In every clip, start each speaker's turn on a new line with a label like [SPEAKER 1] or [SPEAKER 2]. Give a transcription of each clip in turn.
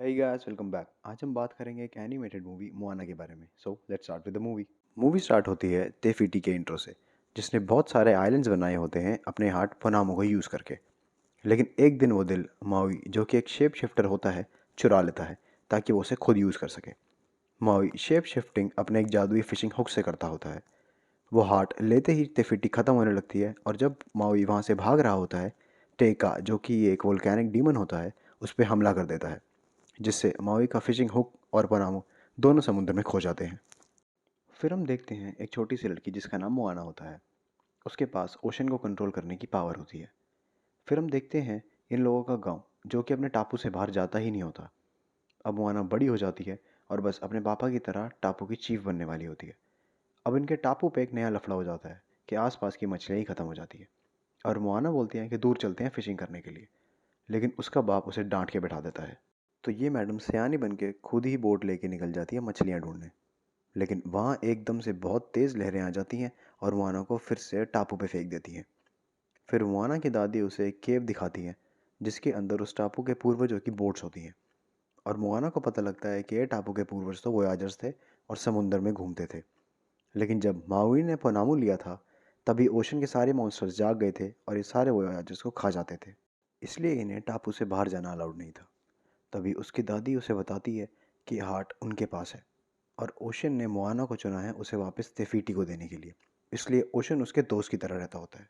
[SPEAKER 1] Hey guys, welcome back. आज हम बात करेंगे एक एनिमेटेड मूवी मोआना के बारे में। So let's start with the movie. Movie start होती है तेफिटी के इंट्रो से, जिसने बहुत सारे आइलैंड्स बनाए होते हैं अपने हार्ट पनामो को यूज़ करके। लेकिन एक दिन वो दिल माउई, जो कि एक शेप शिफ्टर होता है, चुरा लेता है ताकि वो उसे खुद यूज़ कर सके। माउई शेप शिफ्टिंग अपने एक जादुई फिशिंग हुक से करता होता है। वो हार्ट लेते ही तेफिटी ख़त्म होने लगती है और जब माउई वहाँ से भाग रहा होता है, टेका, जो कि एक वोल्केनिक डीमन होता है, उस पर हमला कर देता है, जिससे माउई का फिशिंग हुक और पनामो दोनों समुद्र में खो जाते हैं। फिर हम देखते हैं एक छोटी सी लड़की जिसका नाम मोआना होता है। उसके पास ओशन को कंट्रोल करने की पावर होती है। फिर हम देखते हैं इन लोगों का गांव, जो कि अपने टापू से बाहर जाता ही नहीं होता। अब मोआना बड़ी हो जाती है और बस अपने पापा की तरह टापू की चीफ बनने वाली होती है। अब इनके टापू पे एक नया लफड़ा हो जाता है कि आसपास की मछलियाँ ही ख़त्म हो जाती है और मोआना बोलती हैं कि दूर चलते हैं फिशिंग करने के लिए। लेकिन उसका बाप उसे डांट के बैठा देता है। तो ये मैडम सयानी बन के खुद ही बोट लेके निकल जाती है मछलियाँ ढूंढने। लेकिन वहाँ एकदम से बहुत तेज़ लहरें आ जाती हैं और मुआना को फिर से टापू पे फेंक देती हैं। फिर मुआना की दादी उसे एक केव दिखाती है, जिसके अंदर उस टापू के पूर्वजों की बोट्स होती हैं। और मुआना को पता लगता है कि ये टापू के पूर्वज तो वोयाजर्स थे और समुंदर में घूमते थे। लेकिन जब माउई ने पनामू लिया था, तभी ओशन के सारे मॉन्स्टर्स जाग गए थे और ये सारे वोयाजर्स को खा जाते थे। इसलिए इन्हें टापू से बाहर जाना अलाउड नहीं था। तभी उसकी दादी उसे बताती है कि हार्ट उनके पास है और ओशन ने मोआना को चुना है उसे वापस तेफिटी को देने के लिए। इसलिए ओशन उसके दोस्त की तरह रहता होता है।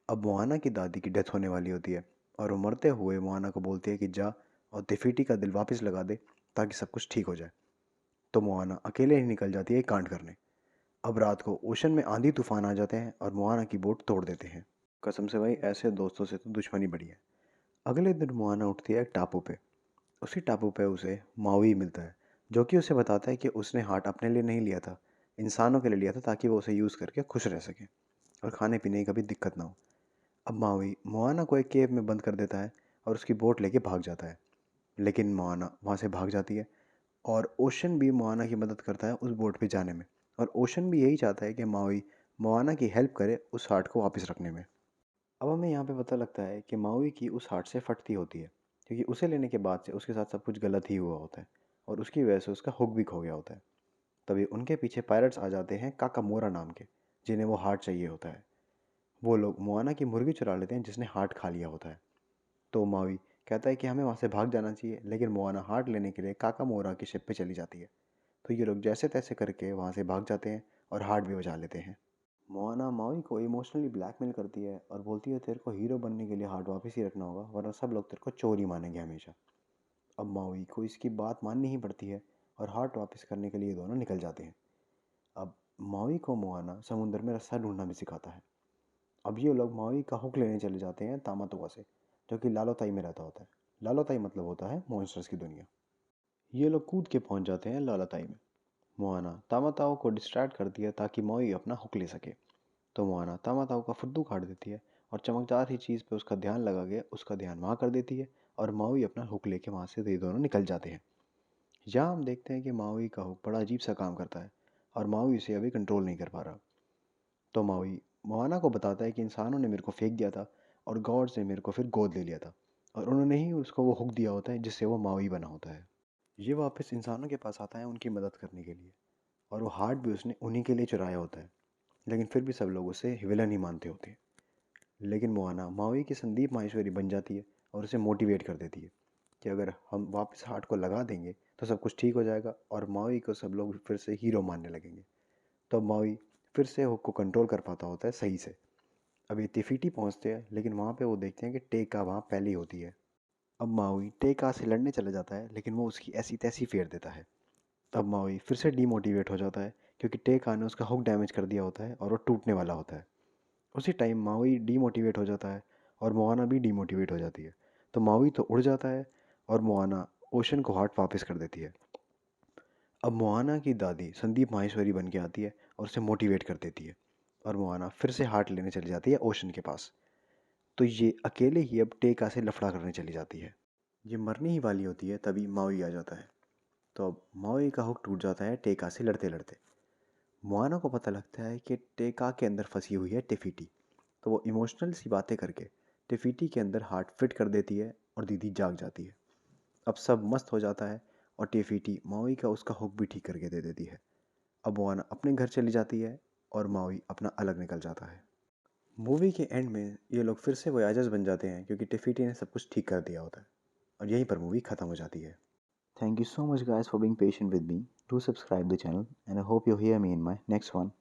[SPEAKER 1] अब मोआना की दादी की डेथ होने वाली होती है और वो मरते हुए मोआना को बोलती है कि जा और तेफिटी का दिल वापस लगा दे ताकि सब कुछ ठीक हो जाए। तो मोआना अकेले ही निकल जाती है कांड करने। अब रात को ओशन में आंधी तूफान आ जाते हैं और मोआना की बोट तोड़ देते हैं। कसम से भाई, ऐसे दोस्तों से तो दुश्मनी बड़ी है। अगले दिन मोआना उठती है एक टापू पे। उसी टापू पे उसे माउई मिलता है, जो कि उसे बताता है कि उसने हार्ट अपने लिए नहीं लिया था, इंसानों के लिए लिया था ताकि वो उसे यूज़ करके खुश रह सके और खाने पीने की कभी दिक्कत ना हो। अब माउई मोआना को एक केव में बंद कर देता है और उसकी बोट लेके भाग जाता है। लेकिन मोआना वहाँ से भाग जाती है और ओशन भी मोआना की मदद करता है उस बोट पे जाने में। और ओशन भी यही चाहता है कि माउई मोआना की हेल्प करे उस हार्ट को वापस रखने में। अब हमें यहाँ पे पता लगता है कि माउई की उस हार्ट से फटती होती है, क्योंकि उसे लेने के बाद से उसके साथ सब कुछ गलत ही हुआ होता है और उसकी वजह से उसका हुक भी खो गया होता है। तभी उनके पीछे पायरेट्स आ जाते हैं काकामोरा नाम के, जिन्हें वो हार्ट चाहिए होता है। वो लोग मोआना की मुर्गी चुरा लेते हैं जिसने हार्ट खा लिया होता है। तो माउई कहता है कि हमें वहाँ से भाग जाना चाहिए, लेकिन मोआना हार्ट लेने के लिए काकामोरा की शिप पे चली जाती है। तो ये लोग जैसे तैसे करके वहाँ से भाग जाते हैं और हार्ट भी बचा लेते हैं। मोआना माउई को इमोशनली ब्लैकमेल करती है और बोलती है तेरे को हीरो बनने के लिए हार्ट वापस ही रखना होगा, वरना सब लोग तेरे को चोर ही मानेंगे हमेशा। अब माउई को इसकी बात माननी ही पड़ती है और हार्ट वापस करने के लिए दोनों निकल जाते हैं। अब माउई को मोआना समुद्र में रास्ता ढूंढना भी सिखाता है। अब ये लोग माउई का हुक लेने चले जाते हैं तामातोआ से, जो कि लालोताई में रहता होता है। लालोताई मतलब होता है मॉन्स्टर्स की दुनिया। ये लोग कूद के पहुंच जाते हैं लालोताई में। मोआना तामाताओ को डिस्ट्रैक्ट करती है ताकि माउई अपना हुक ले सके। तो मोआना तामाताओ का फुद्दू काट देती है और चमकदार ही चीज़ पे उसका ध्यान लगा के उसका ध्यान वहाँ कर देती है और माउई अपना हुक लेके वहाँ से ये दोनों निकल जाते हैं। यहाँ हम देखते हैं कि माउई का हुक बड़ा अजीब सा काम करता है और माउई इसे अभी कंट्रोल नहीं कर पा रहा। तो माउई मोआना को बताता है कि इंसानों ने मेरे को फेंक दिया था और गॉड्स ने मेरे को फिर गोद ले लिया था और उन्होंने ही उसको वो हुक दिया होता है जिससे वो माउई बना होता है। ये वापस इंसानों के पास आता है उनकी मदद करने के लिए और वो हार्ट भी उसने उन्हीं के लिए चुराया होता है। लेकिन फिर भी सब लोग उसे विलन ही मानते होते हैं। लेकिन मोआना माउई की संदीप माहेश्वरी बन जाती है और उसे मोटिवेट कर देती है कि अगर हम वापस हार्ट को लगा देंगे तो सब कुछ ठीक हो जाएगा और माउई को सब लोग फिर से हीरो मानने लगेंगे। तो माउई फिर से हुक को कंट्रोल कर पाता होता है सही से। अब ये तिफिटी पहुंचते हैं, लेकिन वहाँ पे वो देखते हैं कि टेका वहाँ पहले ही होती है। अब माउई टेका से लड़ने चला जाता है, लेकिन वो उसकी ऐसी तैसी फेर देता है। तब माउई फिर से डीमोटिवेट हो जाता है, क्योंकि टेका ने उसका हुक डैमेज कर दिया होता है और वो टूटने वाला होता है। उसी टाइम माउई डीमोटिवेट हो जाता है और मोआना भी डीमोटिवेट हो जाती है। तो माउई तो उड़ जाता है और मोआना ओशन को हार्ट वापस कर देती है। अब मोआना की दादी संदीप माहेश्वरी बन के आती है और उसे मोटिवेट कर देती है और मोआना फिर से हार्ट लेने चली जाती है ओशन के पास। तो ये अकेले ही अब टेका से लफड़ा करने चली जाती है। ये मरने ही वाली होती है तभी माउई आ जाता है। तो अब माउई का हुक टूट जाता है टेका से लड़ते लड़ते। मोआना को पता लगता है कि टेका के अंदर फंसी हुई है टिफिटी। तो वो इमोशनल सी बातें करके टिफिटी के अंदर हार्ट फिट कर देती है और दीदी जाग जाती है। अब सब मस्त हो जाता है और टेफिटी माओई का उसका हुक भी ठीक करके दे देती है। अब मोआना अपने घर चली जाती है और माओई अपना अलग निकल जाता है। मूवी के एंड में ये लोग फिर से वोयाजर्स बन जाते हैं क्योंकि टेफिटी ने सब कुछ ठीक कर दिया होता है और यहीं पर मूवी खत्म हो जाती है। Thank you so much guys for being patient with me. Do subscribe the channel and I hope you hear me in my next one.